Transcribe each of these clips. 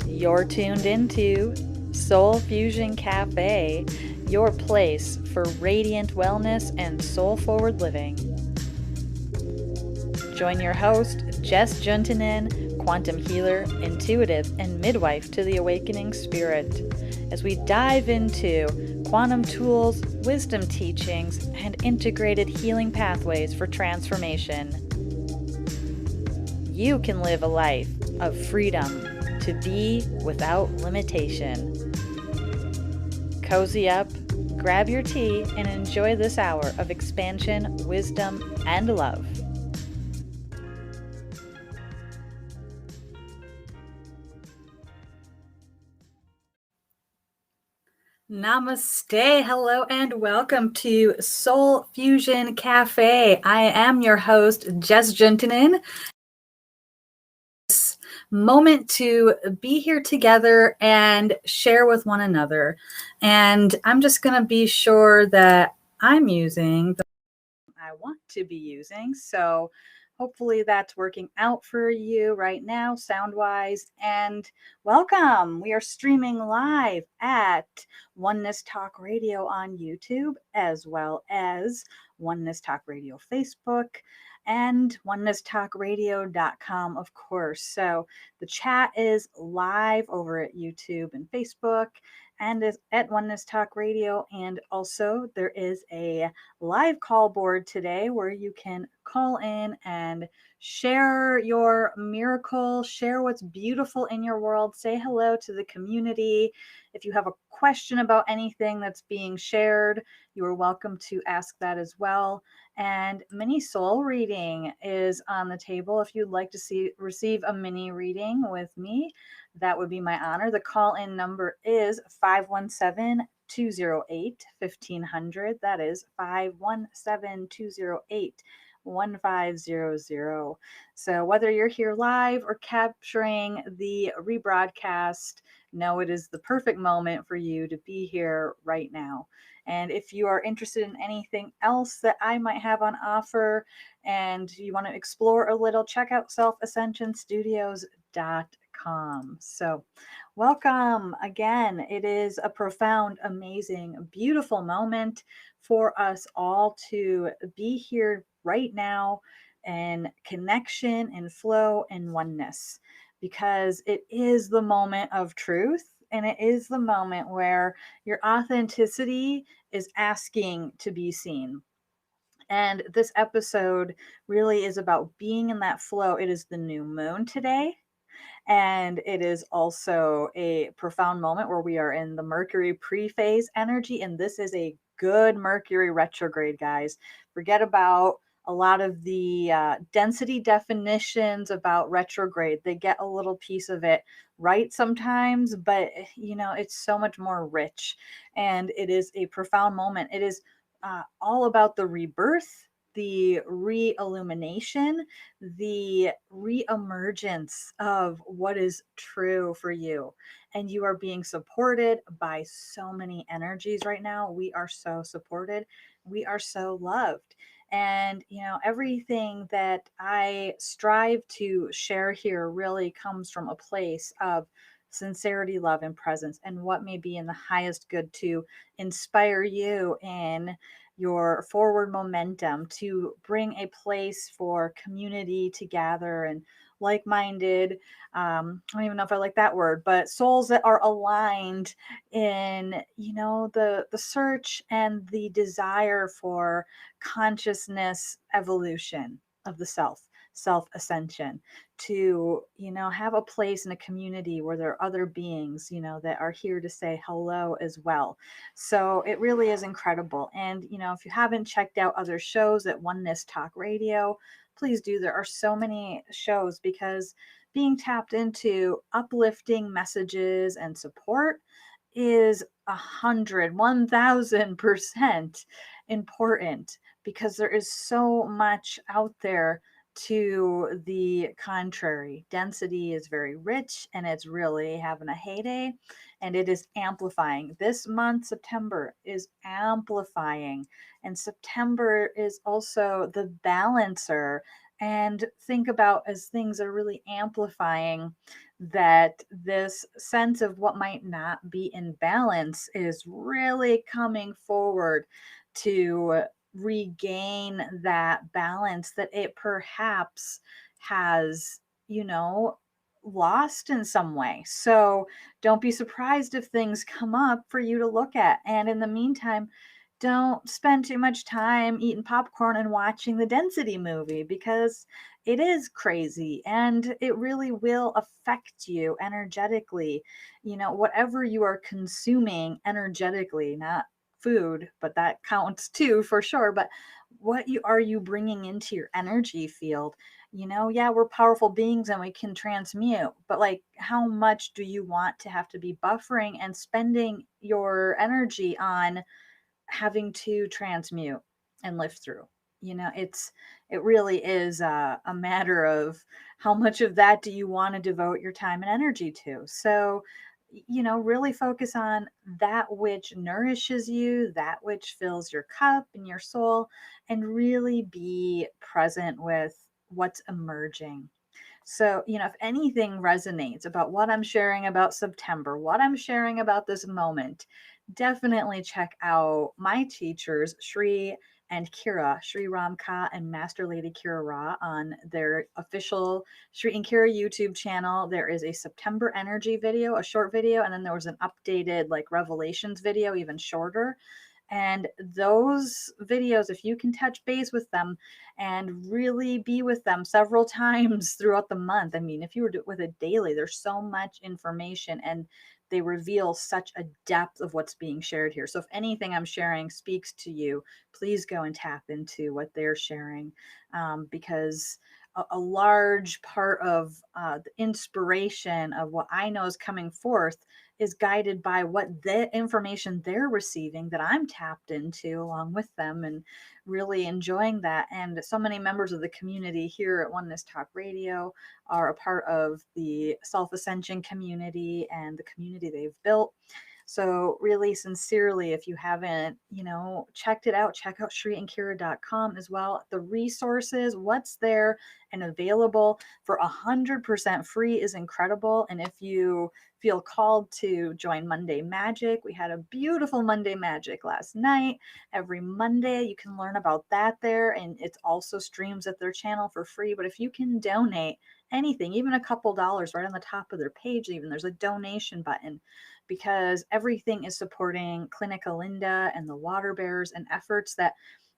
You're tuned into Soul Fusion Cafe, your place for radiant wellness and soul-forward living. Join your host, Jess Juntunen, quantum healer, intuitive, and midwife to the awakening spirit, as we dive into quantum tools, wisdom teachings, and integrated healing pathways for transformation. You can live a life of freedom to be without limitation. Cozy up, grab your tea, and enjoy this hour of expansion, wisdom, and love. Namaste, hello, and welcome to Soul Fusion Cafe. I am your host, Jess Juntunen. Moment to be here together and share with one another. And I'm just going to be sure that I'm using the I want to be using. So hopefully that's working out for you right now, sound wise. And welcome. We are streaming live at Oneness Talk Radio on YouTube, as well as Oneness Talk Radio Facebook and onenesstalkradio.com, of course. So the chat is live over at YouTube and Facebook and is at Oneness Talk Radio. And also there is a live call board today where you can call in and share your miracle, share what's beautiful in your world, say hello to the community. If you have a question about anything that's being shared, you are welcome to ask that as well. And mini soul reading is on the table. If you'd like to receive a mini reading with me, that would be my honor. The call-in number is 517-208-1500. That is 517-208-1500. So whether you're here live or capturing the rebroadcast, know it is the perfect moment for you to be here right now. And if you are interested in anything else that I might have on offer and you want to explore a little, check out selfascensionstudios.com. So welcome again. It is a profound, amazing, beautiful moment for us all to be here right now in connection and flow and oneness, because it is the moment of truth. And it is the moment where your authenticity is asking to be seen. And this episode really is about being in that flow. It is the new moon today. And it is also a profound moment where we are in the Mercury pre-phase energy. And this is a good Mercury retrograde, guys. Forget about a lot of the density definitions about retrograde. They get a little piece of it right sometimes, but it's so much more rich. And it is a profound moment. It is all about the rebirth, the re-illumination, the re-emergence of what is true for you. And you are being supported by so many energies right now. We are so supported. We are so loved. And, everything that I strive to share here really comes from a place of sincerity, love, and presence, and what may be in the highest good to inspire you in your forward momentum, to bring a place for community to gather and like-minded, I don't even know if I like that word, but souls that are aligned in the search and the desire for consciousness evolution of the self ascension, to have a place in a community where there are other beings that are here to say hello as well. So it really is incredible. And if you haven't checked out other shows at Oneness Talk Radio, please do. There are so many shows, because being tapped into uplifting messages and support is 1,000% important, because there is so much out there to the contrary. Density is very rich, and it's really having a heyday, and it is amplifying. This month, September, is amplifying, and September is also the balancer and think about as things are really amplifying that this sense of what might not be in balance is really coming forward to regain that balance that it perhaps has, you know, lost in some way. So don't be surprised if things come up for you to look at. And in the meantime, don't spend too much time eating popcorn and watching the density movie, because it is crazy and it really will affect you energetically. You know, whatever you are consuming energetically, not food, but that counts too for sure. But what you are you bringing into your energy field? You know, yeah, we're powerful beings and we can transmute, but like, how much do you want to have to be buffering and spending your energy on having to transmute and live through? You know, it really is a matter of how much of that do you want to devote your time and energy to. So, you know, really focus on that which nourishes you, that which fills your cup and your soul, and really be present with what's emerging. So, you know, if anything resonates about what I'm sharing about September, what I'm sharing about this moment, definitely check out my teachers, Shri and Kira, Shri Ramka and Master Lady Kira Ra, on their official Shri and Kira YouTube channel. There is a September energy video, a short video, and then there was an updated like revelations video, even shorter. And those videos, if you can touch base with them and really be with them several times throughout the month, I mean, if you were with it daily, there's so much information and they reveal such a depth of what's being shared here. So if anything I'm sharing speaks to you, please go and tap into what they're sharing, because a large part of the inspiration of what I know is coming forth is guided by what the information they're receiving that I'm tapped into along with them, and really enjoying that. And so many members of the community here at Oneness Talk Radio are a part of the Self Ascension community and the community they've built. So really sincerely, if you haven't, you know, checked it out, check out shriandkira.com as well. The resources, what's there and available for 100% free is incredible. And if you feel called to join Monday Magic, we had a beautiful Monday Magic last night. Every Monday you can learn about that there, and it's also streams at their channel for free. But if you can donate anything, even a couple dollars, right on the top of their page, even there's a donation button, because everything is supporting Clinica Linda and the water bears and efforts that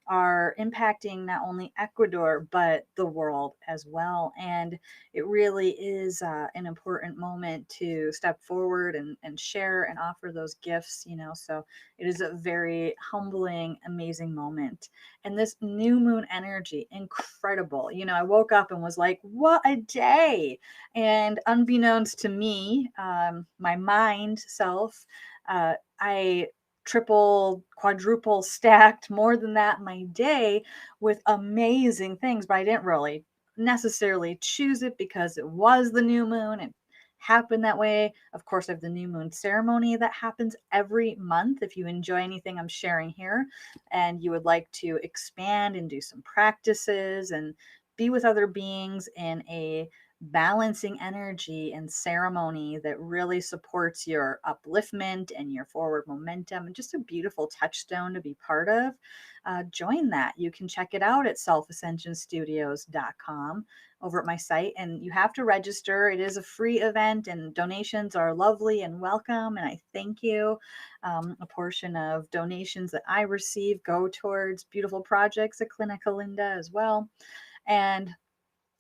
are impacting not only Ecuador, but the world as well. And it really is an important moment to step forward and share and offer those gifts, you know. So it is a very humbling, amazing moment. And this new moon energy, incredible. You know, I woke up and was like, what a day. And unbeknownst to me, my mind self, I triple, quadruple stacked more than that my day with amazing things, but I didn't really necessarily choose it because it was the new moon and happened that way. Of course, I have the new moon ceremony that happens every month. If you enjoy anything I'm sharing here and you would like to expand and do some practices and be with other beings in a balancing energy and ceremony that really supports your upliftment and your forward momentum, and just a beautiful touchstone to be part of, join that. You can check it out at selfascensionstudios.com over at my site, and you have to register. It is a free event, and donations are lovely and welcome, and I thank you. A portion of donations that I receive go towards beautiful projects at Clinica Linda as well. And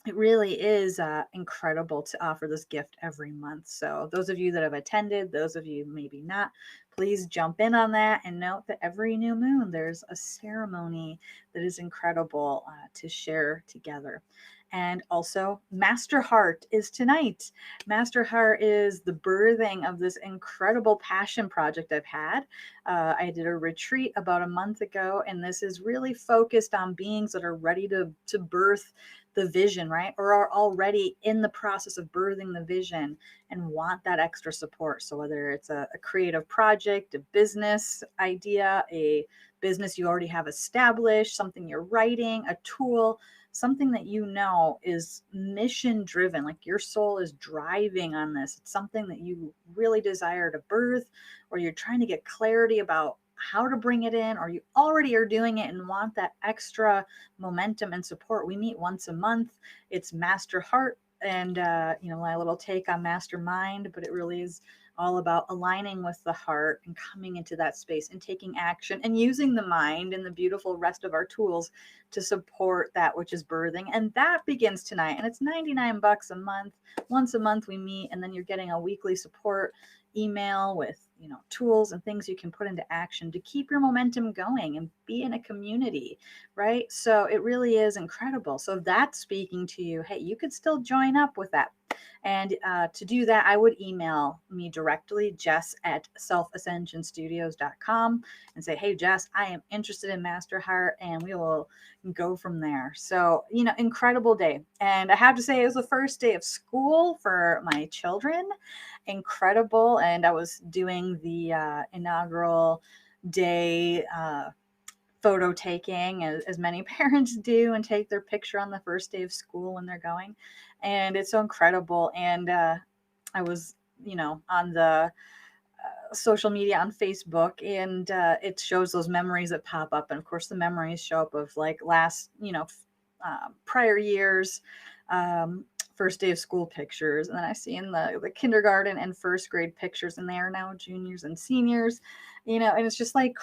it really is incredible to offer this gift every month. So those of you that have attended, those of you maybe not, please jump in on that and note that every new moon there's a ceremony that is incredible to share together. And also, Master Heart is tonight. Master Heart is the birthing of this incredible passion project I've had. I did a retreat about a month ago, and this is really focused on beings that are ready to birth the vision, right? Or are already in the process of birthing the vision and want that extra support. So whether it's a creative project, a business idea, a business you already have established, something you're writing, a tool, something that you know is mission driven, like your soul is driving on this. It's something that you really desire to birth, or you're trying to get clarity about how to bring it in, or you already are doing it and want that extra momentum and support. We meet once a month. It's Master Heart, and my little take on Mastermind, but it really is all about aligning with the heart and coming into that space and taking action and using the mind and the beautiful rest of our tools to support that which is birthing. And that begins tonight. And it's $99 a month. Once a month we meet, and then you're getting a weekly support email with tools and things you can put into action to keep your momentum going and be in a community, right? So it really is incredible. So if that's speaking to you, hey, you could still join up with that. And to do that, I would email me directly, Jess at selfascensionstudios.com, and say, hey, Jess, I am interested in Master Heart, and we will go from there. So, incredible day. And I have to say, it was the first day of school for my children. Incredible. And I was doing the inaugural day photo taking, as many parents do, and take their picture on the first day of school when they're going. And it's so incredible. And I was, on the social media on Facebook, and it shows those memories that pop up. And of course, the memories show up of like last, prior years, first day of school pictures. And then I see in the kindergarten and first grade pictures, and they are now juniors and seniors, and it's just like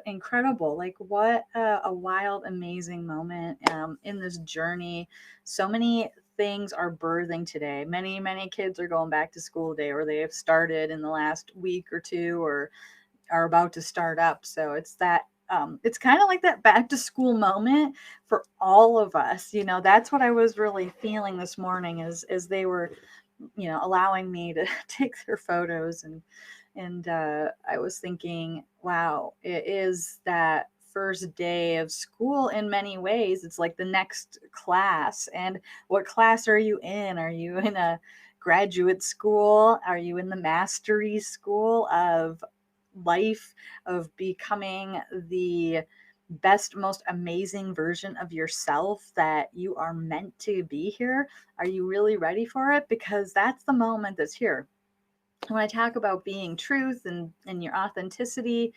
incredible. Like, what a wild, amazing moment in this journey. So many things are birthing today. Many, many kids are going back to school today, or they have started in the last week or two, or are about to start up. So it's that it's kind of like that back to school moment for all of us. That's what I was really feeling this morning as they were, allowing me to take their photos, and I was thinking, wow, it is that first day of school in many ways. It's like the next class. And what class are you in? Are you in a graduate school? Are you in the mastery school of life, of becoming the best, most amazing version of yourself that you are meant to be here? Are you really ready for it? Because that's the moment that's here. When I talk about being truth and your authenticity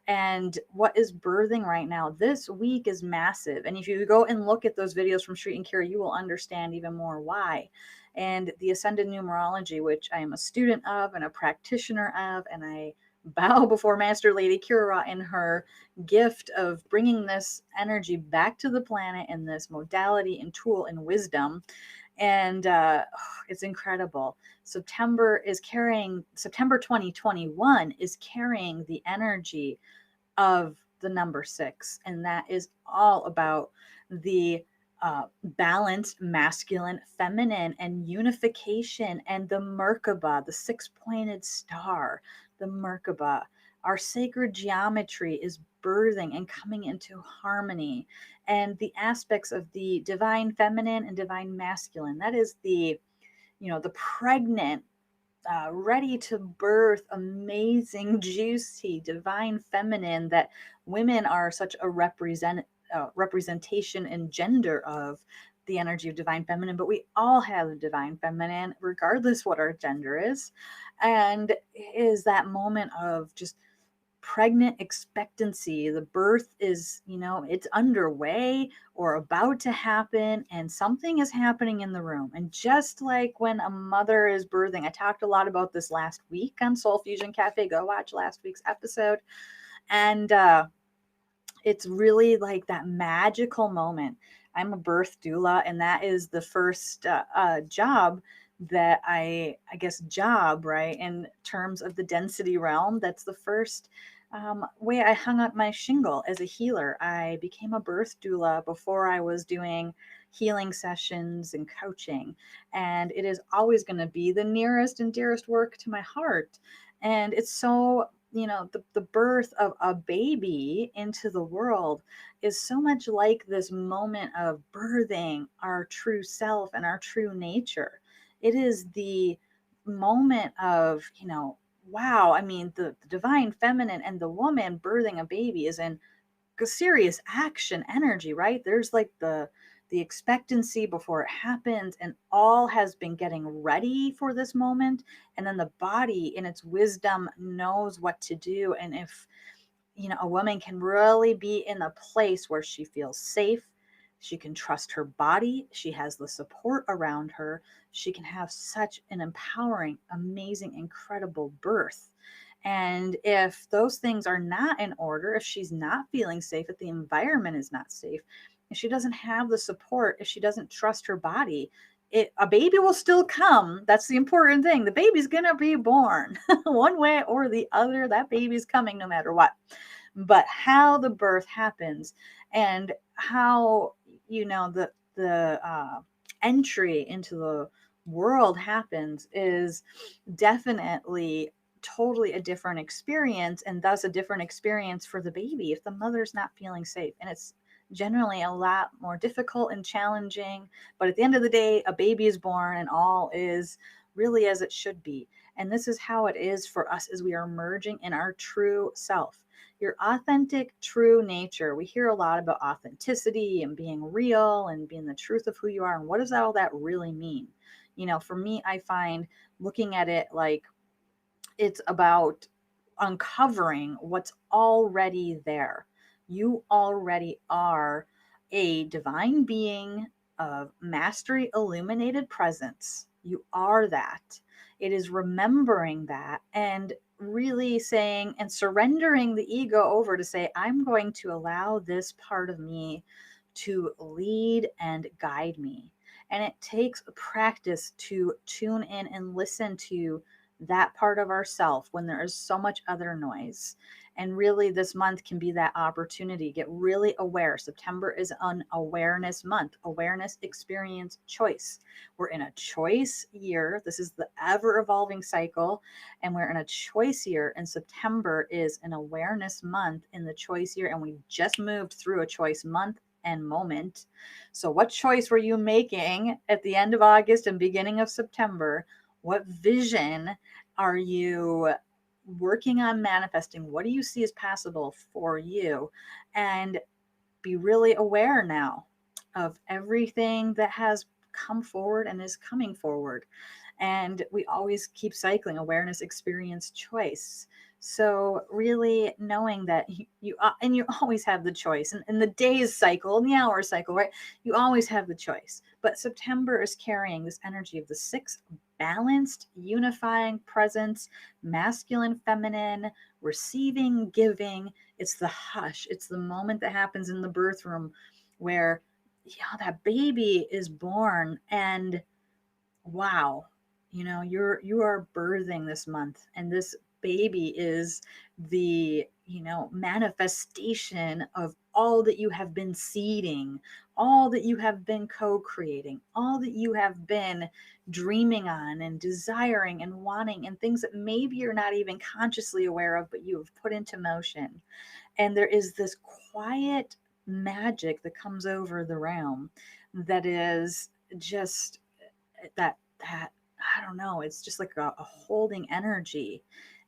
and what is birthing right now, this week is massive. And if you go and look at those videos from Street and Kira, you will understand even more why. And the Ascended Numerology, which I am a student of and a practitioner of, and I bow before Master Lady Kira in her gift of bringing this energy back to the planet in this modality and tool and wisdom. And it's incredible. September 2021 is carrying the energy of the number 6, and that is all about the balanced masculine, feminine, and unification, and the Merkaba, the 6-pointed star, the Merkaba. Our sacred geometry is birthing and coming into harmony, and the aspects of the divine feminine and divine masculine. That is the pregnant, ready to birth, amazing, juicy, divine feminine that women are such a representation and gender of the energy of divine feminine. But we all have the divine feminine, regardless what our gender is. And it is that moment of just pregnant expectancy. The birth is, it's underway or about to happen, and something is happening in the room. And just like when a mother is birthing, I talked a lot about this last week on Soul Fusion Cafe. Go watch last week's episode. And it's really like that magical moment. I'm a birth doula, and that is the first job that I guess job, right, in terms of the density realm. That's the first way I hung up my shingle as a healer. I became a birth doula before I was doing healing sessions and coaching, and it is always going to be the nearest and dearest work to my heart. And it's so, the birth of a baby into the world is so much like this moment of birthing our true self and our true nature. It is the moment of, wow, I mean, the divine feminine and the woman birthing a baby is in serious action energy, right? There's like the the expectancy before it happens, and all has been getting ready for this moment. And then the body in its wisdom knows what to do. And if, a woman can really be in a place where she feels safe, she can trust her body, she has the support around her, she can have such an empowering, amazing, incredible birth. And if those things are not in order, if she's not feeling safe, if the environment is not safe, if she doesn't have the support, if she doesn't trust her body, a baby will still come. That's the important thing. The baby's going to be born one way or the other. That baby's coming no matter what. But how the birth happens and how, the entry into the world happens is definitely totally a different experience, and thus a different experience for the baby if the mother's not feeling safe. And it's generally a lot more difficult and challenging, but at the end of the day, a baby is born and all is really as it should be. And this is how it is for us as we are merging in our true self, your authentic true nature. We hear a lot about authenticity and being real and being the truth of who you are, and what does all that really mean? For me, I find looking at it like it's about uncovering what's already there. You already are a divine being of mastery illuminated presence. You are that. It is remembering that and really saying and surrendering the ego over to say, I'm going to allow this part of me to lead and guide me. And it takes practice to tune in and listen to that part of ourself when there is so much other noise. And really, this month can be that opportunity. Get really aware. September is an awareness month, awareness, experience, choice. We're in a choice year. This is the ever evolving cycle, and we're in a choice year. And September is an awareness month in the choice year. And we just moved through a choice month and moment. So, what choice were you making at the end of August and beginning of September? What vision are you working on manifesting? What do you see as possible for you? And be really aware now of everything that has come forward and is coming forward. And we always keep cycling awareness, experience, choice. So really knowing that you and you always have the choice, and in the days cycle and the hour cycle, right? You always have the choice. But September is carrying this energy of the sixth balanced, unifying presence, masculine, feminine, receiving, giving. It's the hush. It's the moment that happens in the birth room where, that baby is born, and wow, you are birthing this month, and this baby is the, manifestation of all that you have been seeding, all that you have been co-creating, all that you have been dreaming on and desiring and wanting, and things that maybe you're not even consciously aware of, but you have put into motion. And there is this quiet magic that comes over the realm that is just that I don't know, it's just like a holding energy.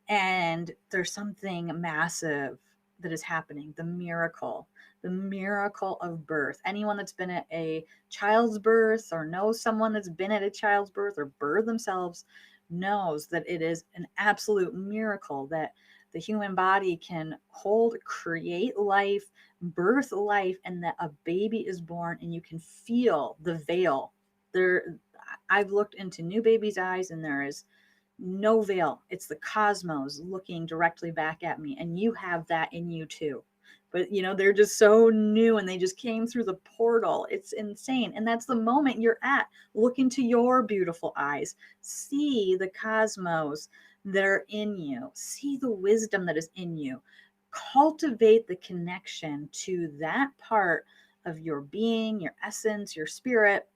And there's something massive that is happening. The miracle of birth. Anyone that's been at a child's birth or knows someone that's been at a child's birth or birth themselves knows that it is an absolute miracle that the human body can hold, create life, birth life, and that a baby is born, and you can feel the veil there. I've looked into new baby's eyes, and there is no veil. It's the cosmos looking directly back at me, and you have that in you too. But they're just so new, and they just came through the portal. It's insane. And that's the moment you're at. Look into your beautiful eyes. See the cosmos that are in you. See the wisdom that is in you. Cultivate the connection to that part of your being, your essence, your spirit,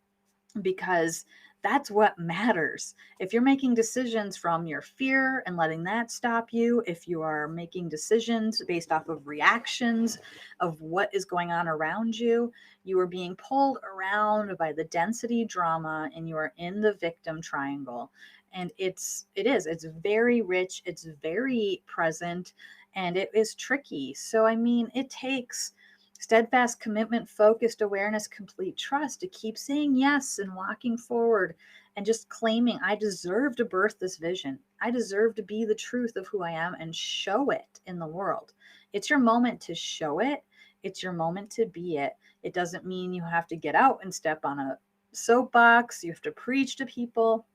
because that's what matters. If you're making decisions from your fear and letting that stop you, if you are making decisions based off of reactions of what is going on around you, you are being pulled around by the density drama, and you are in the victim triangle. And it's very rich, it's very present, and it is tricky. So I mean, it takes Steadfast commitment, focused awareness, complete trust to keep saying yes and walking forward and just claiming, I deserve to birth this vision. I deserve to be the truth of who I am and show it in the world. It's your moment to show it. It's your moment to be it. It doesn't mean you have to get out and step on a soapbox. You have to preach to people.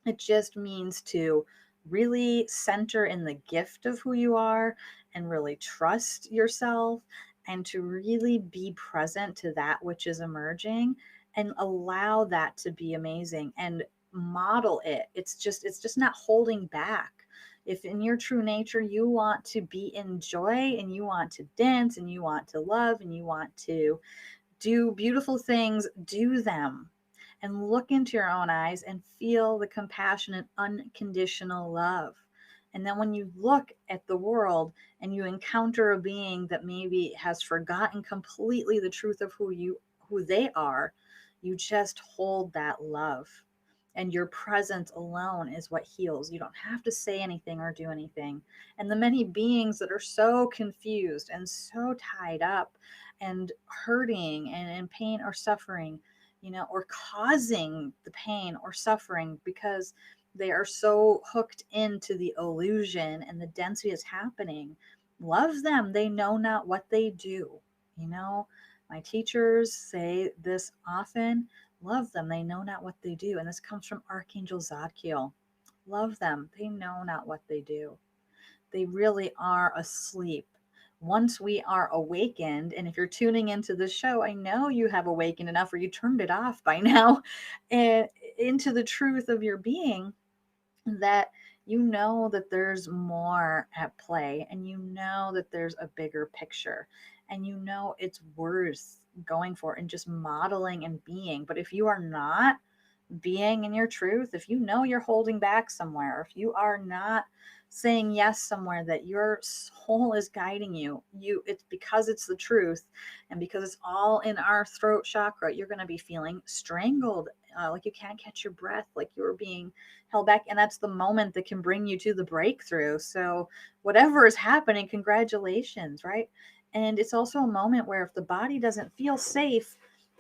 It just means to really center in the gift of who you are and really trust yourself and to really be present to that which is emerging and allow that to be amazing and model it. It's just not holding back. If in your true nature you want to be in joy and you want to dance and you want to love and you want to do beautiful things, do them and look into your own eyes and feel the compassionate, unconditional love. And then when you look at the world and you encounter a being that maybe has forgotten completely the truth of who they are, you just hold that love. And your presence alone is what heals. You don't have to say anything or do anything. And the many beings that are so confused and so tied up and hurting and in pain or suffering, or causing the pain or suffering because they are so hooked into the illusion and the density is happening. Love them. They know not what they do. You know, my teachers say this often. Love them. They know not what they do. And this comes from Archangel Zadkiel. Love them. They know not what they do. They really are asleep. Once we are awakened, and if you're tuning into the show, I know you have awakened enough or you turned it off by now, and into the truth of your being, that you know that there's more at play and you know that there's a bigger picture and you know it's worth going for and just modeling and being. But if you are not being in your truth, if you know you're holding back somewhere, if you are not saying yes somewhere that your soul is guiding you, it's because it's the truth and because it's all in our throat chakra, you're going to be feeling strangled, like you can't catch your breath, like you're being held back. And that's the moment that can bring you to the breakthrough. So whatever is happening, congratulations, right? And it's also a moment where if the body doesn't feel safe,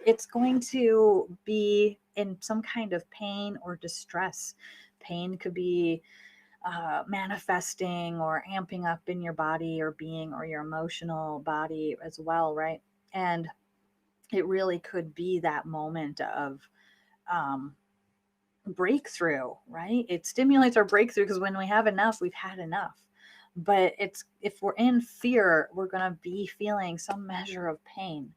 it's going to be in some kind of pain or distress. Pain could be manifesting or amping up in your body or being or your emotional body as well, right? And it really could be that moment of um, breakthrough, right? It stimulates our breakthrough because when we have enough, we've had enough. But it's if we're in fear, we're going to be feeling some measure of pain.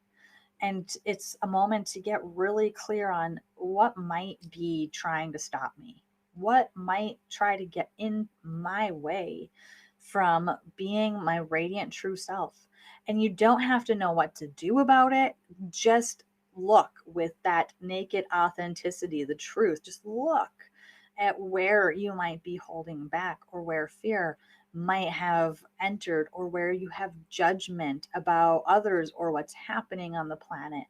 And it's a moment to get really clear on what might be trying to stop me, what might try to get in my way from being my radiant true self. And you don't have to know what to do about it. Just look with that naked authenticity, the truth. Just look at where you might be holding back or where fear might have entered or where you have judgment about others or what's happening on the planet,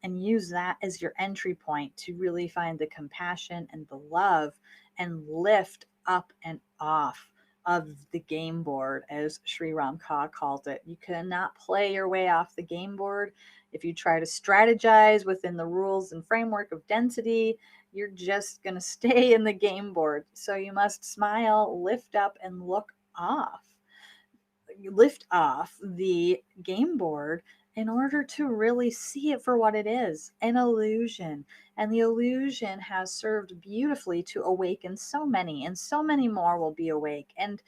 and use that as your entry point to really find the compassion and the love and lift up and off of the game board, as Sri Ram Kaur called it. You cannot play your way off the game board. If you try to strategize within the rules and framework of density, you're just going to stay in the game board. So you must smile, lift up, and look off. You lift off the game board in order to really see it for what it is, an illusion. And the illusion has served beautifully to awaken so many, and so many more will be awake. And,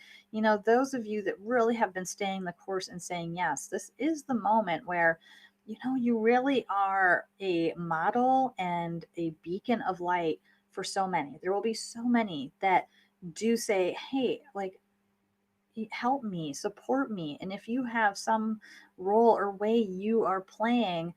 those of you that really have been staying the course and saying yes, this is the moment where, you really are a model and a beacon of light for so many. There will be so many that do say, hey, like, help me, support me. And if you have some role or way you are playing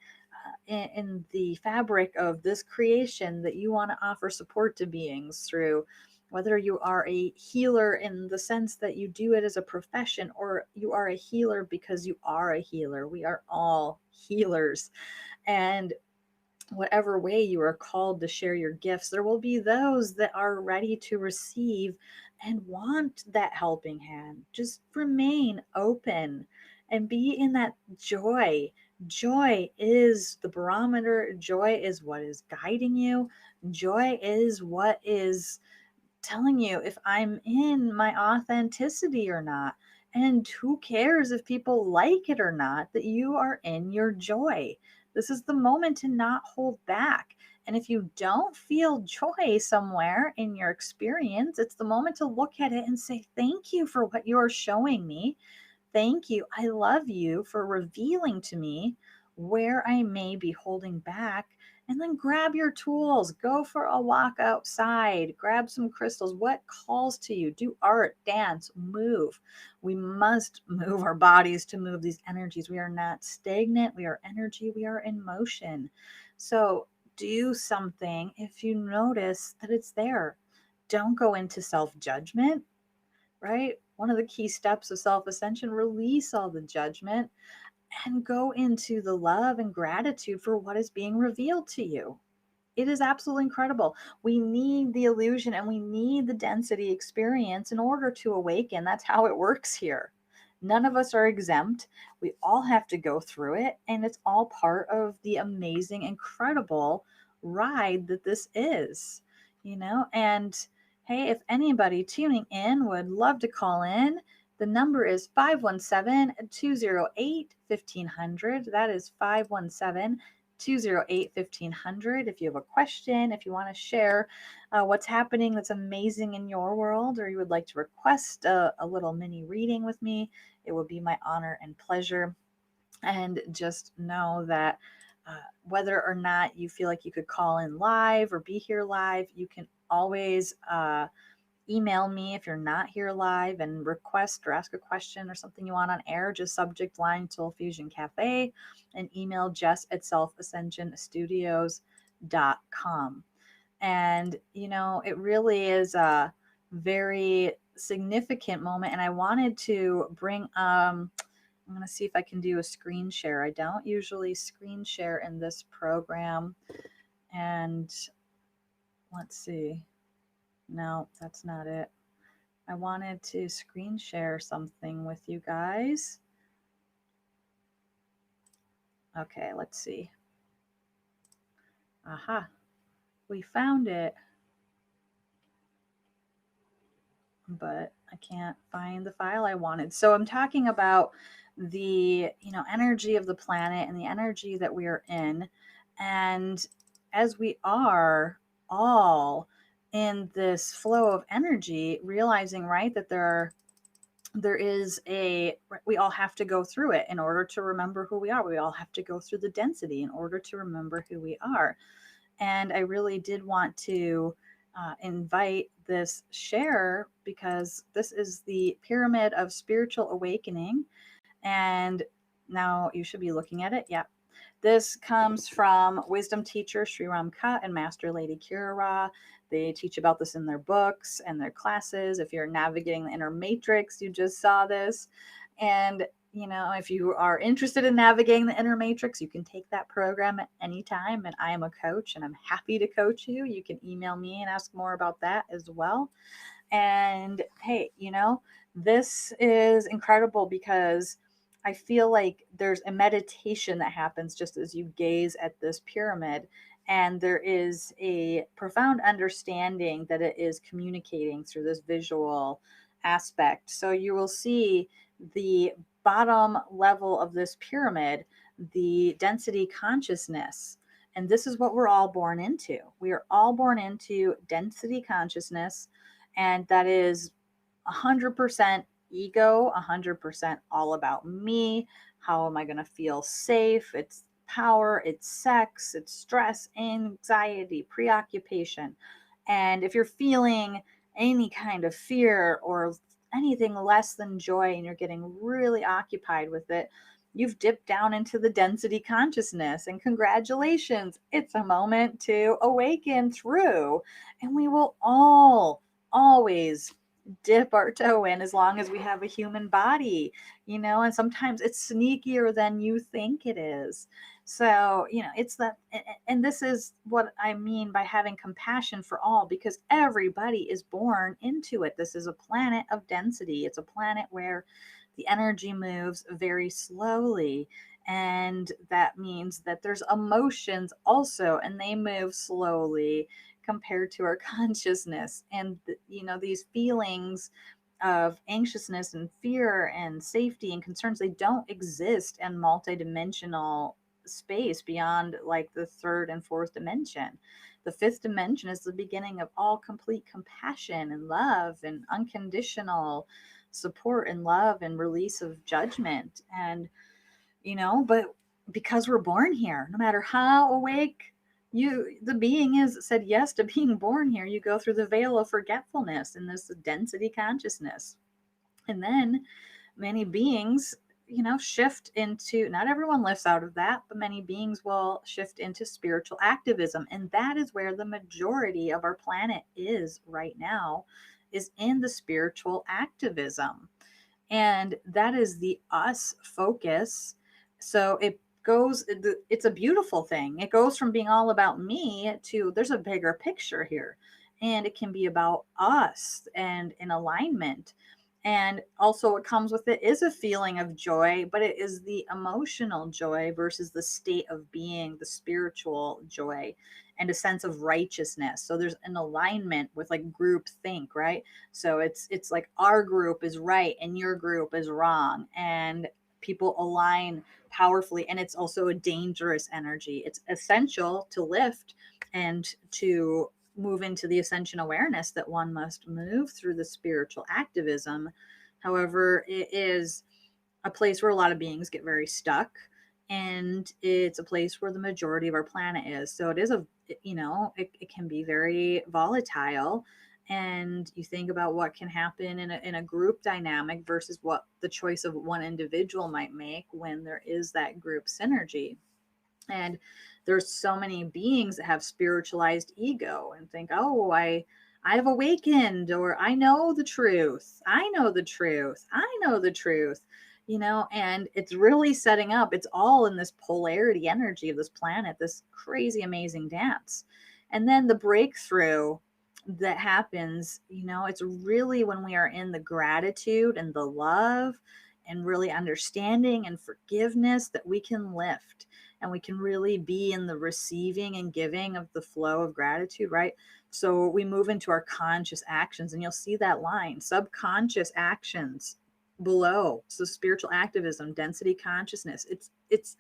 in the fabric of this creation that you want to offer support to beings through, whether you are a healer in the sense that you do it as a profession, or you are a healer because you are a healer, we are all healers. And whatever way you are called to share your gifts, there will be those that are ready to receive and want that helping hand. Just remain open and be in that joy Joy is the barometer. Joy is what is guiding you. Joy is what is telling you if I'm in my authenticity or not. And who cares if people like it or not, that you are in your joy. This is the moment to not hold back. And if you don't feel joy somewhere in your experience, it's the moment to look at it and say, thank you for what you're showing me. Thank you. I love you for revealing to me where I may be holding back. And then grab your tools, go for a walk outside, grab some crystals. What calls to you? Do art, dance, move. We must move our bodies to move these energies. We are not stagnant. We are energy. We are in motion. So do something if you notice that it's there. Don't go into self judgment, right? One of the key steps of self ascension, release all the judgment and go into the love and gratitude for what is being revealed to you. It is absolutely incredible. We need the illusion and we need the density experience in order to awaken. That's how it works here. None of us are exempt. We all have to go through it, and it's all part of the amazing, incredible ride that this is, And hey, if anybody tuning in would love to call in, the number is 517-208-1500. That is 517-208-1500. If you have a question, if you want to share what's happening that's amazing in your world, or you would like to request a little mini reading with me, it would be my honor and pleasure. And just know that whether or not you feel like you could call in live or be here live, you can always email me if you're not here live and request or ask a question or something you want on air. Just subject line Soul Fusion Cafe, and email jess@selfascensionstudios.com. And it really is a very significant moment, and I wanted to bring I'm going to see if I can do a screen share. I don't usually screen share in this program. And let's see. No, that's not it. I wanted to screen share something with you guys. Okay, let's see. Aha, we found it. But I can't find the file I wanted. So I'm talking about the, energy of the planet and the energy that we are in. And as we are all in this flow of energy, realizing, right, that we all have to go through it in order to remember who we are. We all have to go through the density in order to remember who we are. And I really did want to invite this share because this is the pyramid of spiritual awakening. And now you should be looking at it. Yeah. This comes from wisdom teacher Sri Ramkat and Master Lady Kira. They teach about this in their books and their classes. If you're navigating the inner matrix, you just saw this. And if you are interested in navigating the inner matrix, you can take that program at any time. And I am a coach and I'm happy to coach you. You can email me and ask more about that as well. And hey, this is incredible because I feel like there's a meditation that happens just as you gaze at this pyramid. And there is a profound understanding that it is communicating through this visual aspect. So you will see the bottom level of this pyramid, the density consciousness. And this is what we're all born into. We are all born into density consciousness, and that is 100% ego, 100% all about me. How am I going to feel safe? It's power, it's sex, it's stress, anxiety, preoccupation. And if you're feeling any kind of fear or anything less than joy and you're getting really occupied with it, you've dipped down into the density consciousness. And congratulations, it's a moment to awaken through. And we will all always dip our toe in as long as we have a human body, and sometimes it's sneakier than you think it is. So, it's that, and this is what I mean by having compassion for all, because everybody is born into it. This is a planet of density. It's a planet where the energy moves very slowly. And that means that there's emotions also, and they move slowly compared to our consciousness. And, these feelings of anxiousness and fear and safety and concerns, they don't exist in multidimensional space beyond like the third and fourth dimension. The fifth dimension is the beginning of all complete compassion and love and unconditional support and love and release of judgment. And, but because we're born here, no matter how awake the being is that said yes to being born here, you go through the veil of forgetfulness in this density consciousness. And then many beings, shift into, not everyone lifts out of that, but many beings will shift into spiritual activism. And that is where the majority of our planet is right now, is in the spiritual activism. And that is the us focus. So it's a beautiful thing. It goes from being all about me to there's a bigger picture here. And it can be about us and in alignment. And also, what comes with it is a feeling of joy, but it is the emotional joy versus the state of being, the spiritual joy, and a sense of righteousness. So there's an alignment with like group think, right? So it's like our group is right and your group is wrong, and people align powerfully. And it's also a dangerous energy. It's essential to lift and to move into the ascension awareness that one must move through the spiritual activism. However, it is a place where a lot of beings get very stuck, and it's a place where the majority of our planet is. So it is it can be very volatile. And you think about what can happen in a group dynamic versus what the choice of one individual might make when there is that group synergy. And there's so many beings that have spiritualized ego and think, oh, I've awakened, or I know the truth. I know the truth. I know the truth. And it's really setting up. It's all in this polarity energy of this planet, this crazy, amazing dance. And then the breakthrough that happens, it's really when we are in the gratitude and the love and really understanding and forgiveness that we can lift, and we can really be in the receiving and giving of the flow of gratitude, right? So we move into our conscious actions, and you'll see that line, subconscious actions below. So spiritual activism, density consciousness. It's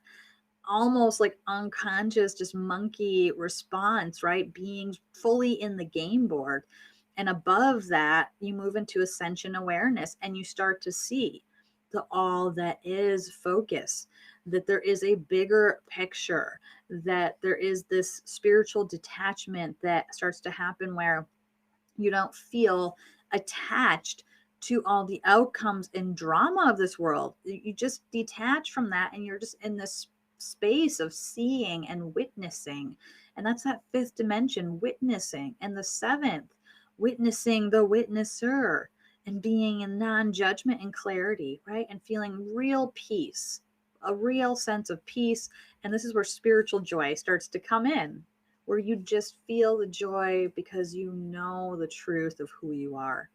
almost like unconscious, just monkey response, right? Being fully in the game board. And above that, you move into ascension awareness, and you start to see the all that is focus, that there is a bigger picture, that there is this spiritual detachment that starts to happen where you don't feel attached to all the outcomes and drama of this world. You just detach from that, and you're just in this space of seeing and witnessing. And that's that fifth dimension, witnessing. And the seventh, witnessing the witnesser and being in non-judgment and clarity, right? And feeling real peace, a real sense of peace. And this is where spiritual joy starts to come in, where you just feel the joy because you know the truth of who you are.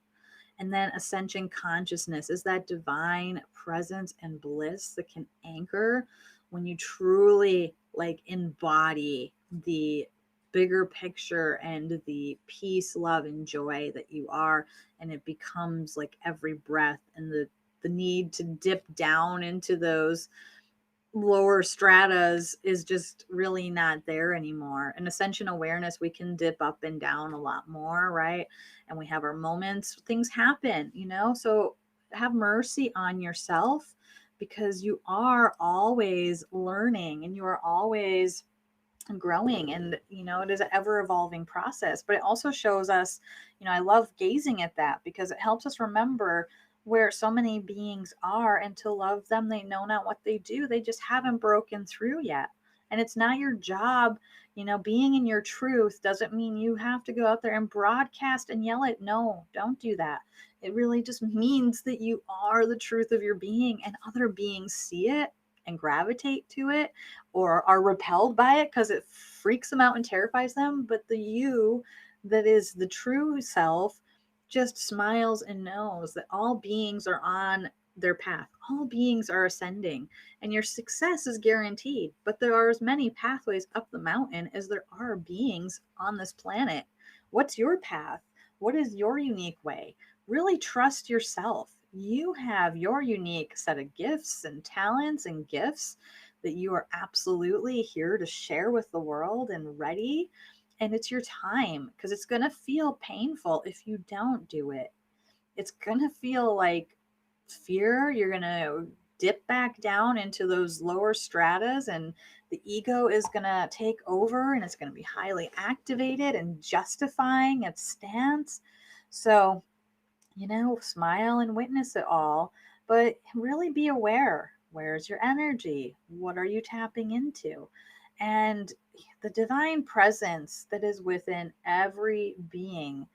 And then ascension consciousness is that divine presence and bliss that can anchor when you truly like embody the bigger picture and the peace, love, and joy that you are. And it becomes like every breath, and the need to dip down into those lower stratas is just really not there anymore. In ascension awareness, we can dip up and down a lot more, right? And we have our moments, things happen, so have mercy on yourself, because you are always learning and you are always growing. And it is an ever evolving process. But it also shows us, I love gazing at that, because it helps us remember where so many beings are, and to love them. They know not what they do, they just haven't broken through yet. And it's not your job. Being in your truth doesn't mean you have to go out there and broadcast and yell it. No, don't do that. It really just means that you are the truth of your being, and other beings see it and gravitate to it, or are repelled by it because it freaks them out and terrifies them. But the you that is the true self just smiles and knows that all beings are on their path. All beings are ascending, and your success is guaranteed. But there are as many pathways up the mountain as there are beings on this planet. What's your path? What is your unique way? Really trust yourself. You have your unique set of gifts and talents and gifts that you are absolutely here to share with the world and ready. And it's your time, because it's going to feel painful if you don't do it. It's going to feel like fear. You're going to dip back down into those lower stratas, and the ego is going to take over, and it's going to be highly activated and justifying its stance. So, smile and witness it all, but really be aware. Where's your energy? What are you tapping into? And the divine presence that is within every being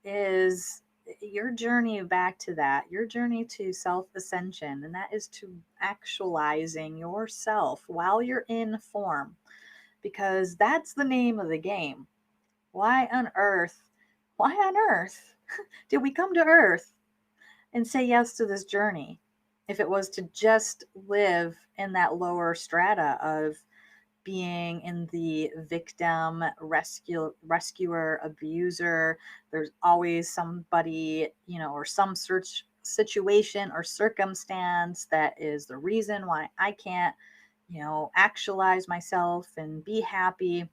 is your journey back to that, your journey to self ascension, and that is to actualizing yourself while you're in form, because that's the name of the game. Why on earth? Why on earth did we come to earth and say yes to this journey if it was to just live in that lower strata of being in the victim, rescuer, abuser? There's always somebody, or some search situation or circumstance that is the reason why I can't, actualize myself and be happy.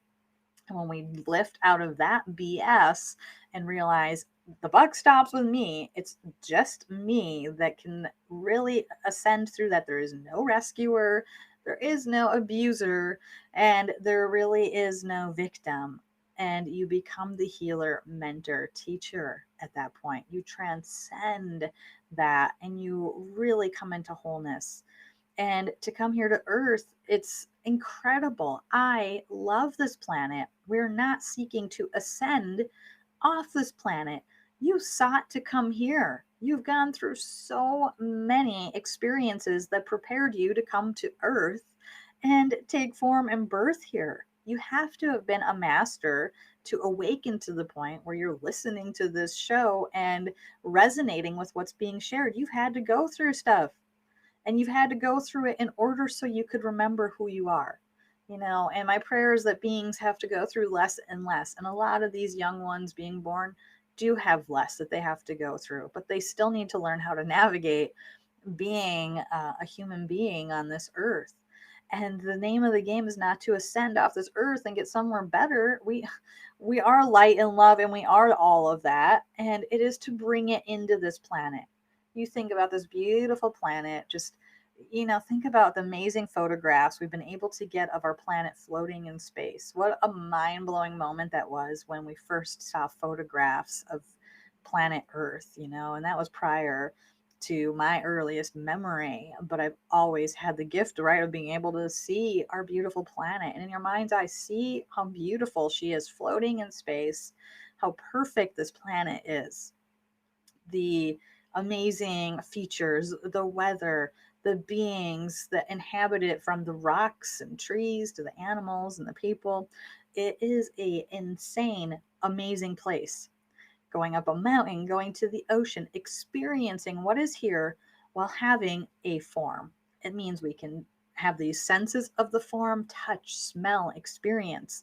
And when we lift out of that BS and realize the buck stops with me, it's just me that can really ascend through that. There is no rescuer, there is no abuser, and there really is no victim. And you become the healer, mentor, teacher at that point. You transcend that and you really come into wholeness. And to come here to earth, it's incredible. I love this planet. We're not seeking to ascend off this planet. You sought to come here. You've gone through so many experiences that prepared you to come to earth and take form and birth here. You have to have been a master to awaken to the point where you're listening to this show and resonating with what's being shared. You've had to go through stuff, and you've had to go through it in order so you could remember who you are. And my prayer is that beings have to go through less and less, and a lot of these young ones being born do have less that they have to go through, but they still need to learn how to navigate being a human being on this earth. And the name of the game is not to ascend off this earth and get somewhere better. We are light and love, and we are all of that, and it is to bring it into this planet. You think about this beautiful planet, just think about the amazing photographs we've been able to get of our planet floating in space. What a mind-blowing moment that was when we first saw photographs of planet Earth, and that was prior to my earliest memory. But I've always had the gift, right, of being able to see our beautiful planet. And in your mind's eye, see how beautiful she is floating in space, how perfect this planet is. The amazing features, the weather, the beings that inhabit it, from the rocks and trees to the animals and the people. It is a insane, amazing place. Going up a mountain, going to the ocean, experiencing what is here while having a form. It means we can have these senses of the form: touch, smell, experience.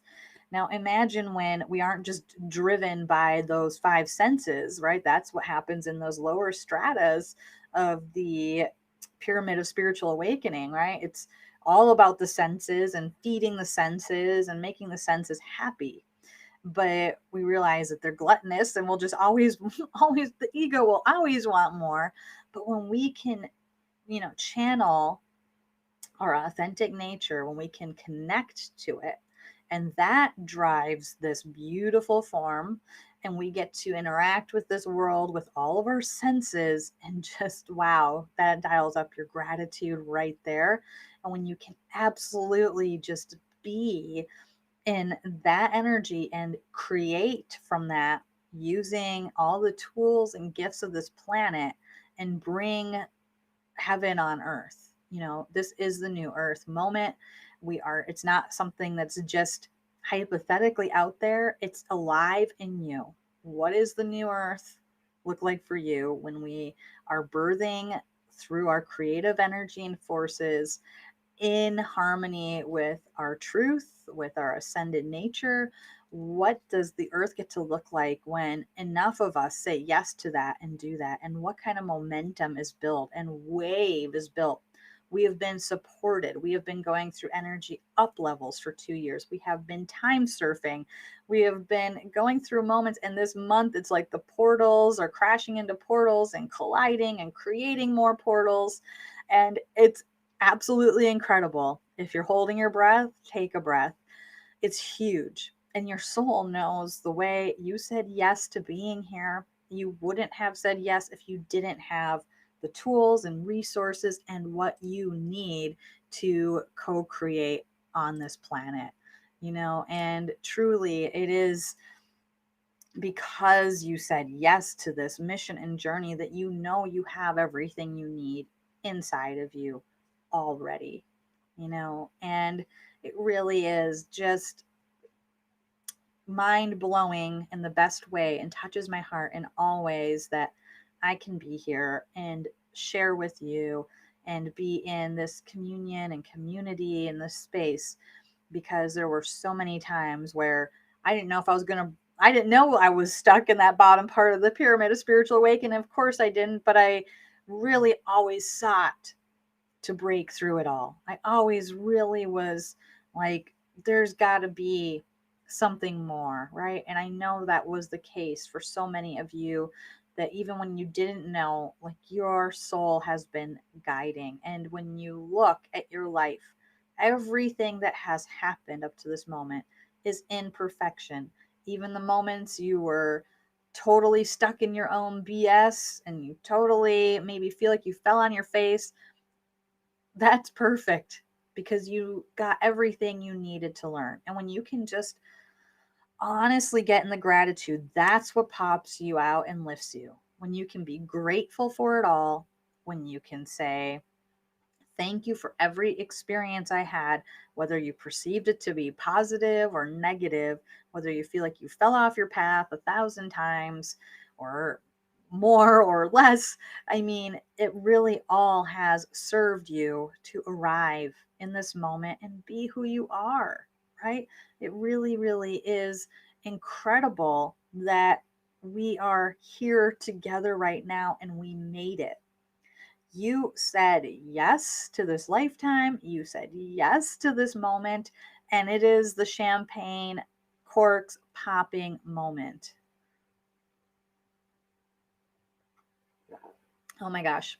Now, imagine when we aren't just driven by those five senses, right? That's what happens in those lower stratas of the pyramid of spiritual awakening, right? It's all about the senses and feeding the senses and making the senses happy. But we realize that they're gluttonous, and we'll just always, always, the ego will always want more. But when we can, channel our authentic nature, when we can connect to it, and that drives this beautiful form, and we get to interact with this world with all of our senses, and just wow, that dials up your gratitude right there. And when you can absolutely just be in that energy and create from that, using all the tools and gifts of this planet, and bring heaven on earth. This is the new earth moment. It's not something that's just hypothetically out there. It's alive in you. What is the new earth look like for you when we are birthing through our creative energy and forces in harmony with our truth, with our ascended nature. What does the earth get to look like when enough of us say yes to that and do that? And what kind of momentum is built and wave is built? We have been supported. We have been going through energy up levels for 2 years. We have been time surfing. We have been going through moments. And this month, it's like the portals are crashing into portals and colliding and creating more portals. And it's absolutely incredible. If you're holding your breath, take a breath. It's huge. And your soul knows the way you said yes to being here. You wouldn't have said yes if you didn't have the tools and resources and what you need to co-create on this planet. And truly it is because you said yes to this mission and journey that you have everything you need inside of you already, and it really is just mind blowing in the best way and touches my heart in all ways that I can be here and share with you and be in this communion and community in this space, because there were so many times where I didn't know if I didn't know I was stuck in that bottom part of the pyramid of spiritual awakening. Of course I didn't, but I really always sought to break through it all. I always really was like, there's got to be something more, right? And I know that was the case for so many of you, that even when you didn't know, like, your soul has been guiding. And when you look at your life, everything that has happened up to this moment is in perfection. Even the moments you were totally stuck in your own BS and you totally maybe feel like you fell on your face, that's perfect, because you got everything you needed to learn. And when you can just honestly get in the gratitude, that's what pops you out and lifts you. When you can be grateful for it all, when you can say, thank you for every experience I had, whether you perceived it to be positive or negative, whether you feel like you fell off your path 1,000 times or more or less. I mean, it really all has served you to arrive in this moment and be who you are, right? It really, really is incredible that we are here together right now and we made it. You said yes to this lifetime. You said yes to this moment. And it is the champagne corks popping moment. Oh my gosh.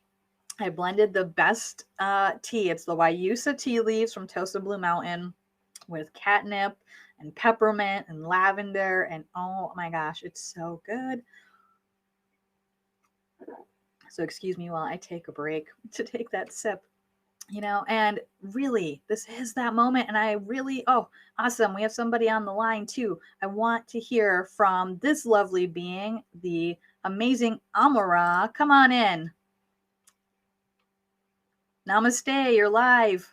I blended the best tea. It's the Wayusa tea leaves from Tosa Blue Mountain with catnip and peppermint and lavender. And oh my gosh, it's so good. So excuse me while I take a break to take that sip. And really, this is that moment. And I really, oh, awesome. We have somebody on the line too. I want to hear from this lovely being, the amazing Amara. Come on in. Namaste. You're live.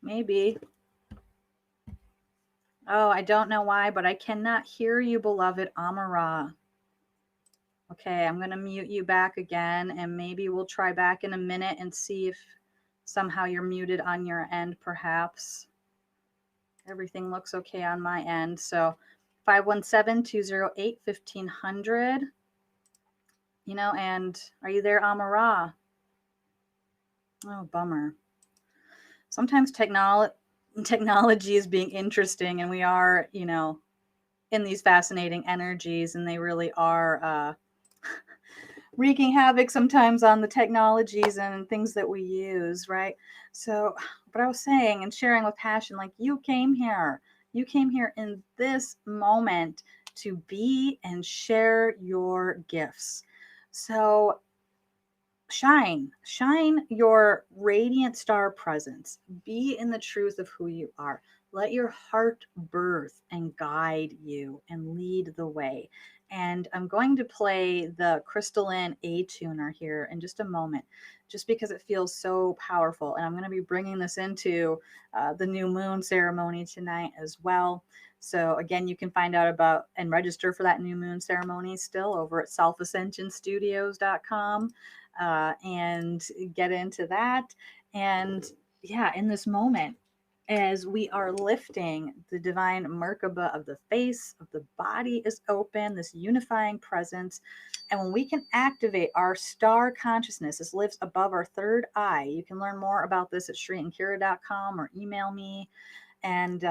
Maybe. Oh, I don't know why, but I cannot hear you, beloved Amara. Okay, I'm going to mute you back again, and maybe we'll try back in a minute and see if somehow you're muted on your end, perhaps. Everything looks okay on my end. So 517-208-1500. And are you there, Amara? Oh, bummer. Sometimes technology is being interesting, and we are, in these fascinating energies, and they really are wreaking havoc sometimes on the technologies and things that we use, right? So, but I was saying and sharing with passion, like, you came here in this moment to be and share your gifts. So shine your radiant star presence. Be in the truth of who you are. Let your heart birth and guide you and lead the way. And I'm going to play the crystalline A tuner here in just a moment, just because it feels so powerful. And I'm going to be bringing this into the new moon ceremony tonight as well. So again, you can find out about and register for that new moon ceremony still over at selfascensionstudios.com. and get into that. And yeah, in this moment, as we are lifting, the divine Merkaba of the face, of the body is open, this unifying presence. And when we can activate our star consciousness, this lives above our third eye. You can learn more about this at shriankira.com or email me. And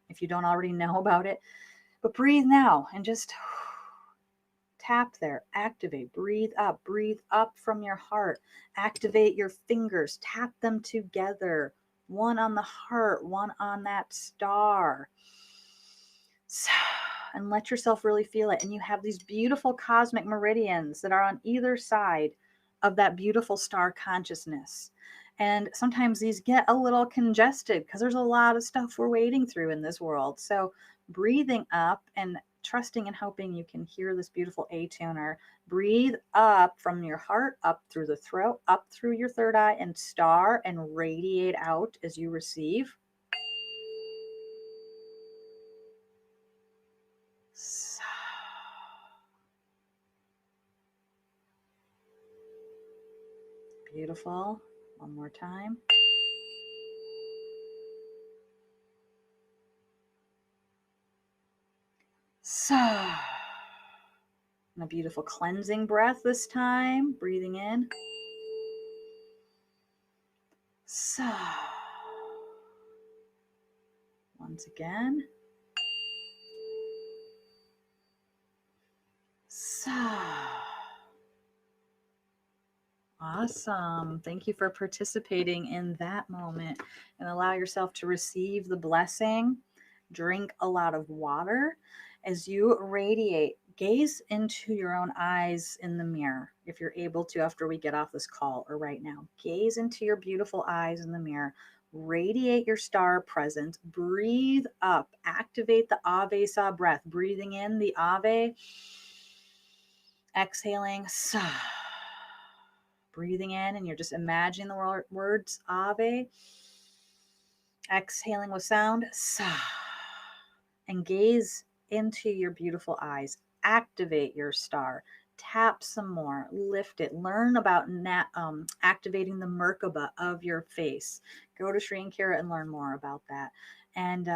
if you don't already know about it, but breathe now and just tap there, activate, breathe up from your heart, activate your fingers, tap them together, one on the heart, one on that star, and let yourself really feel it. And you have these beautiful cosmic meridians that are on either side of that beautiful star consciousness. And sometimes these get a little congested because there's a lot of stuff we're wading through in this world. So breathing up and trusting and hoping you can hear this beautiful A-tuner. Breathe up from your heart, up through the throat, up through your third eye and star, and radiate out as you receive. Beautiful. One more time. So, and a beautiful cleansing breath this time. Breathing in. So, once again. So, awesome. Thank you for participating in that moment, and allow yourself to receive the blessing. Drink a lot of water as you radiate. Gaze into your own eyes in the mirror if you're able to after we get off this call or right now. Gaze into your beautiful eyes in the mirror. Radiate your star presence. Breathe up. Activate the Avesa breath. Breathing in the Ave. Exhaling. Sa. Breathing in, and you're just imagining the words Ave. Exhaling with sound. Sa. And gaze into your beautiful eyes. Activate your star. Tap some more. Lift it. Learn about activating the Merkaba of your face. Go to Shri and Kira and learn more about that. And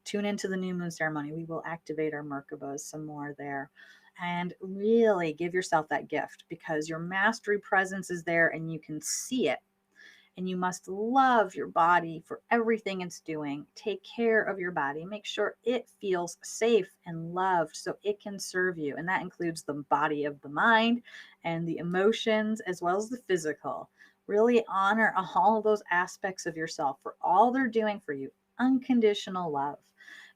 tune into the new moon ceremony. We will activate our Merkabas some more there. And really give yourself that gift, because your mastery presence is there and you can see it. And you must love your body for everything it's doing. Take care of your body. Make sure it feels safe and loved so it can serve you. And that includes the body of the mind and the emotions as well as the physical. Really honor all of those aspects of yourself for all they're doing for you. Unconditional love.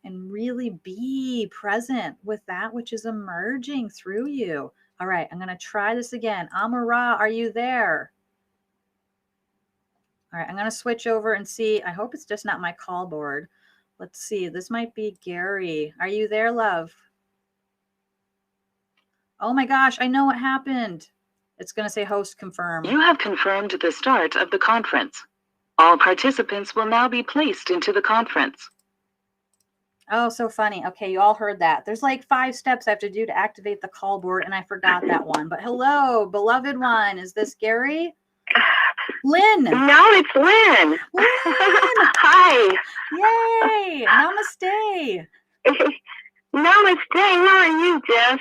And really be present with that which is emerging through you. All right, I'm going to try this again. Amara, are you there? All right, I'm going to switch over and see. I hope it's just not my call board. Let's see. This might be Gary. Are you there, love? Oh my gosh, I know what happened. It's going to say host confirmed. You have confirmed the start of the conference. All participants will now be placed into the conference. Oh, so funny. Okay, you all heard that. There's like 5 steps I have to do to activate the call board, and I forgot that one. But hello, beloved one. Is this Gary? Lynn. No, it's Lynn. Lynn. Hi. Yay. Namaste. Namaste. How are you, Jess?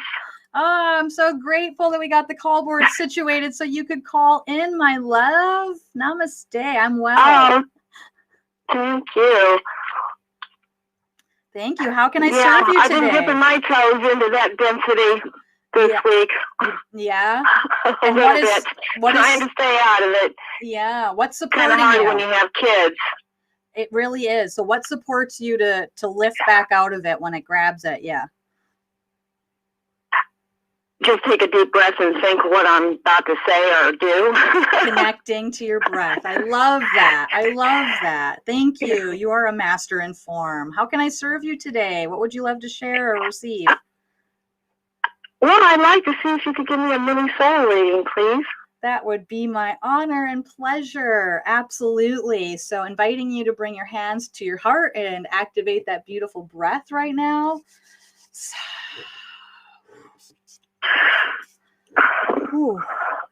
Oh, I'm so grateful that we got the call board situated so you could call in, my love. Namaste. I'm well. Oh, thank you. Thank you. How can I serve you today? I've been dipping my toes into that density this week. Yeah. And what is trying to stay out of it? Yeah. What's supporting kind of hard you when you have kids? It really is. So what supports you to lift back out of it when it grabs it? Yeah. Just take a deep breath and think what I'm about to say or do. Connecting to your breath. I love that. I love that. Thank you. You are a master in form. How can I serve you today? What would you love to share or receive? Well, I'd like to see if you could give me a mini soul reading, please. That would be my honor and pleasure. Absolutely. So inviting you to bring your hands to your heart and activate that beautiful breath right now. Ooh.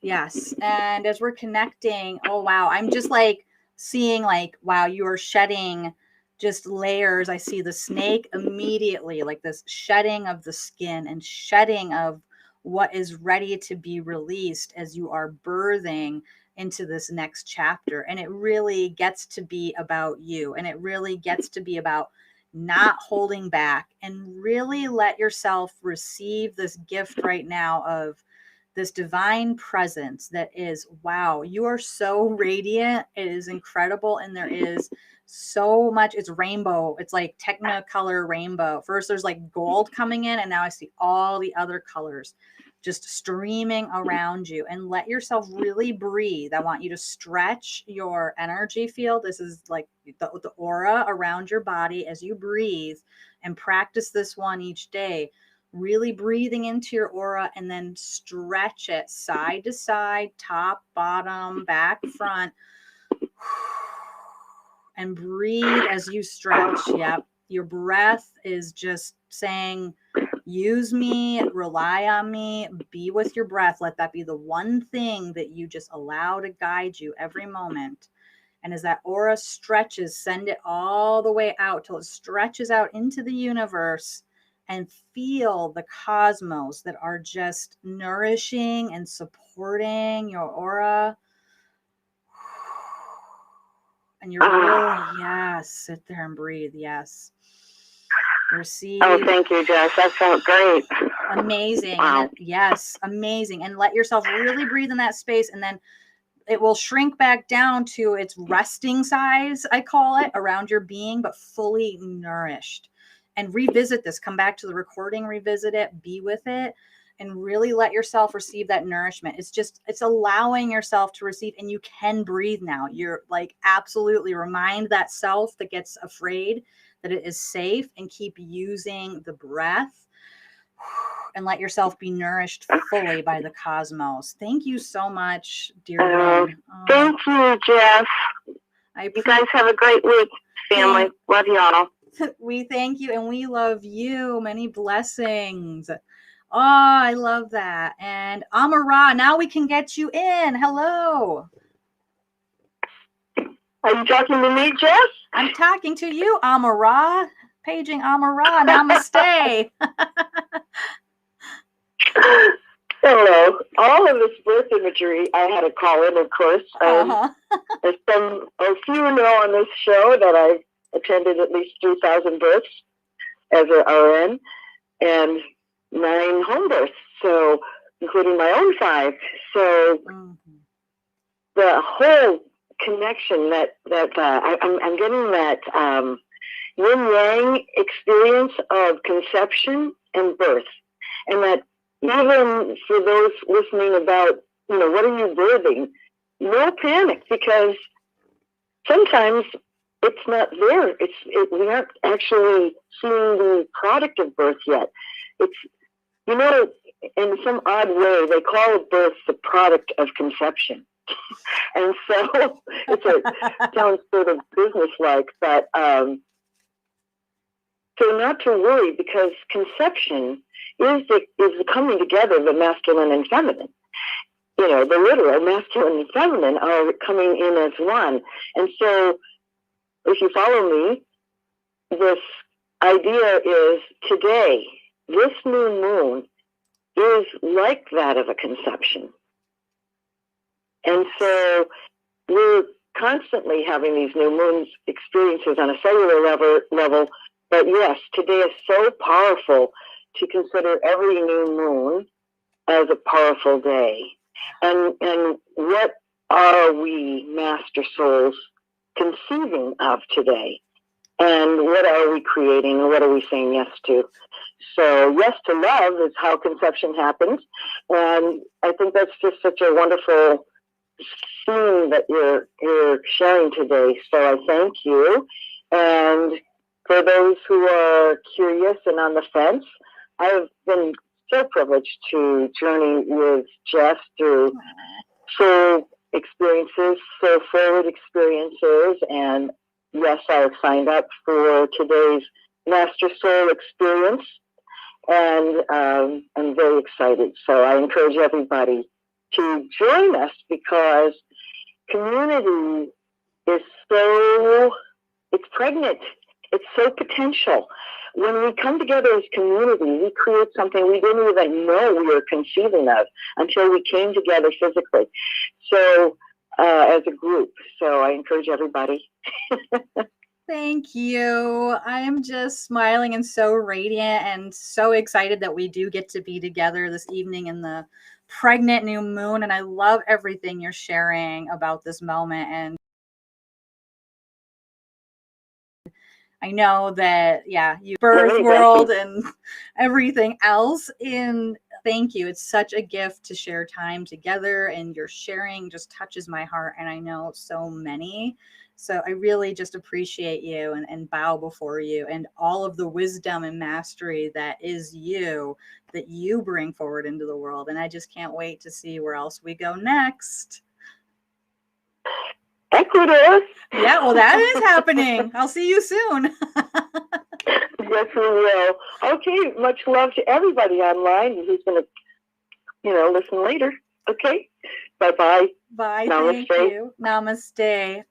Yes. And as we're connecting, oh, wow. I'm just like seeing like, wow, you are shedding just layers. I see the snake immediately, like this shedding of the skin and shedding of what is ready to be released as you are birthing into this next chapter. And it really gets to be about you. And it really gets to be about not holding back and really let yourself receive this gift right now of this divine presence that is, wow, you are so radiant. It is incredible. And there is so much, it's rainbow. It's like technicolor rainbow. First there's like gold coming in, and now I see all the other colors just streaming around you. And let yourself really breathe. I want you to stretch your energy field. This is like the aura around your body as you breathe, and practice this one each day. Really breathing into your aura and then stretch it side to side, top, bottom, back, front. And breathe as you stretch. Yep. Your breath is just saying, use me, rely on me, be with your breath. Let that be the one thing that you just allow to guide you every moment. And as that aura stretches, send it all the way out till it stretches out into the universe, and feel the cosmos that are just nourishing and supporting your aura. And you're really, yes, sit there and breathe. Yes. Receive. Oh, thank you, Jess. That felt great. Amazing. Wow. Yes, amazing. And let yourself really breathe in that space, and then it will shrink back down to its resting size, I call it, around your being, but fully nourished. And revisit this. Come back to the recording, revisit it, be with it, and really let yourself receive that nourishment. It's allowing yourself to receive, and you can breathe now. You're like, absolutely remind that self that gets afraid that it is safe, and keep using the breath, and let yourself be nourished fully by the cosmos. Thank you so much, dear Lynn. Thank you, Jess. You guys have a great week, family. Love you all. We thank you, and we love you. Many blessings. Oh, I love that. And Amara, now we can get you in. Hello. Are you talking to me, Jess? I'm talking to you, Amara. Paging Amara. Namaste. Hello. All of this birth imagery, I had to call in, of course. There's a few know on this show that I've attended at least 3,000 births as an RN, and 9 home births, so including my own 5. So the whole connection that I'm getting that yin-yang experience of conception and birth, and that even for those listening about, what are you birthing? No panic, because sometimes it's not there. We aren't actually seeing the product of birth yet. It's, in some odd way, they call it birth the product of conception. And so it sounds sort of business-like, but so not to worry, because conception is the coming together of the masculine and feminine. The literal masculine and feminine are coming in as one. And so if you follow me, this idea is today, this new moon is like that of a conception. And so we're constantly having these new moon experiences on a cellular level. But yes, today is so powerful to consider every new moon as a powerful day. And what are we, master souls, conceiving of today? And what are we creating, and what are we saying yes to? So yes to love is how conception happens. And I think that's just such a wonderful theme that you're sharing today. So I thank you. And for those who are curious and on the fence, I've been so privileged to journey with Jess through full experiences, full forward experiences, and yes, I have signed up for today's Master Soul experience, and I'm very excited. So I encourage everybody to join us, because community is so, it's pregnant. It's so potential. When we come together as community, we create something we didn't even know we were conceiving of until we came together physically. So, as a group. So I encourage everybody. Thank you. I am just smiling and so radiant and so excited that we do get to be together this evening in the pregnant new moon. And I love everything you're sharing about this moment. And I know that, you birth world and everything else. And thank you. It's such a gift to share time together, and your sharing just touches my heart. And I know so many. So I really just appreciate you and bow before you and all of the wisdom and mastery that is you, that you bring forward into the world. And I just can't wait to see where else we go next. Ecuador. Yeah, well, that is happening. I'll see you soon. Yes, we will. Okay, much love to everybody online who's going to, listen later. Okay, bye-bye. Bye. Namaste. Thank you. Namaste.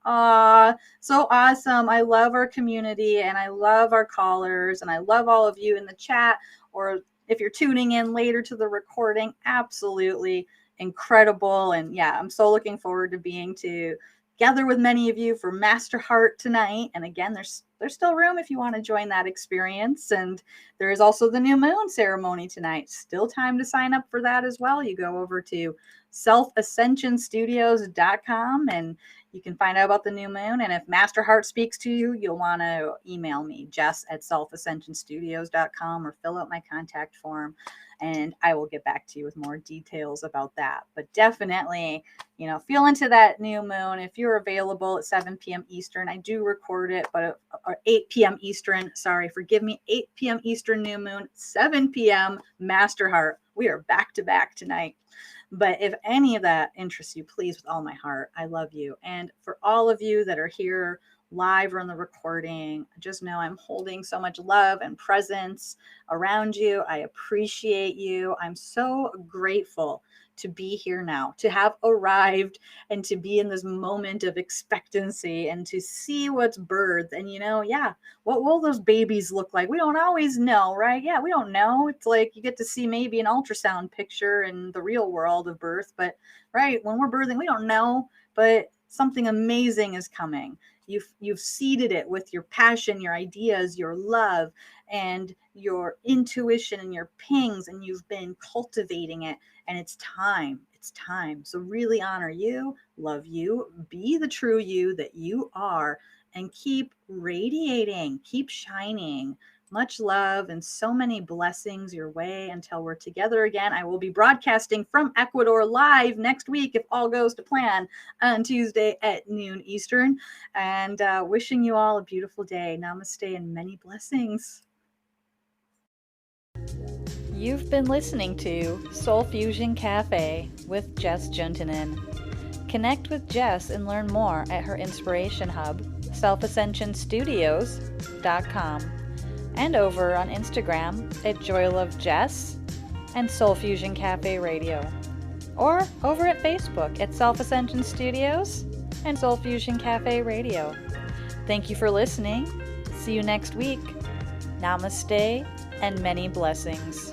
So awesome. I love our community, and I love our callers, and I love all of you in the chat, or if you're tuning in later to the recording. Absolutely incredible. And I'm so looking forward to being together with many of you for Master Heart tonight. And again, there's still room if you want to join that experience. And there is also the new moon ceremony tonight. Still time to sign up for that as well. You go over to selfascensionstudios.com and you can find out about the new moon. And if Master Heart speaks to you, you'll want to email me, jess@selfascensionstudios.com, or fill out my contact form, and I will get back to you with more details about that. But definitely, feel into that new moon. If you're available at 7 p.m. Eastern, I do record it, but 8 p.m. Eastern, sorry, forgive me, 8 p.m. Eastern new moon, 7 p.m. Master Heart. We are back to back tonight. But if any of that interests you, please, with all my heart, I love you. And for all of you that are here live or on the recording, just know I'm holding so much love and presence around you. I appreciate you. I'm so grateful to be here now, to have arrived, and to be in this moment of expectancy and to see what's birthed. And what will those babies look like? We don't always know, right? We don't know. It's like you get to see maybe an ultrasound picture in the real world of birth, but right when we're birthing, we don't know, but something amazing is coming. You've seeded it with your passion, your ideas, your love, and your intuition and your pings, and you've been cultivating it, and it's time. It's time. So really honor you, love you, be the true you that you are, and keep radiating, keep shining. Much love and so many blessings your way until we're together again. I will be broadcasting from Ecuador live next week, if all goes to plan, on Tuesday at noon Eastern. And wishing you all a beautiful day. Namaste and many blessings. You've been listening to Soul Fusion Cafe with Jess Juntunen. Connect with Jess and learn more at her inspiration hub, selfascensionstudios.com. and over on Instagram at JoyLoveJess and Soul Fusion Cafe Radio, or over at Facebook at Self Ascension Studios and Soul Fusion Cafe Radio. Thank you for listening. See you next week. Namaste and many blessings.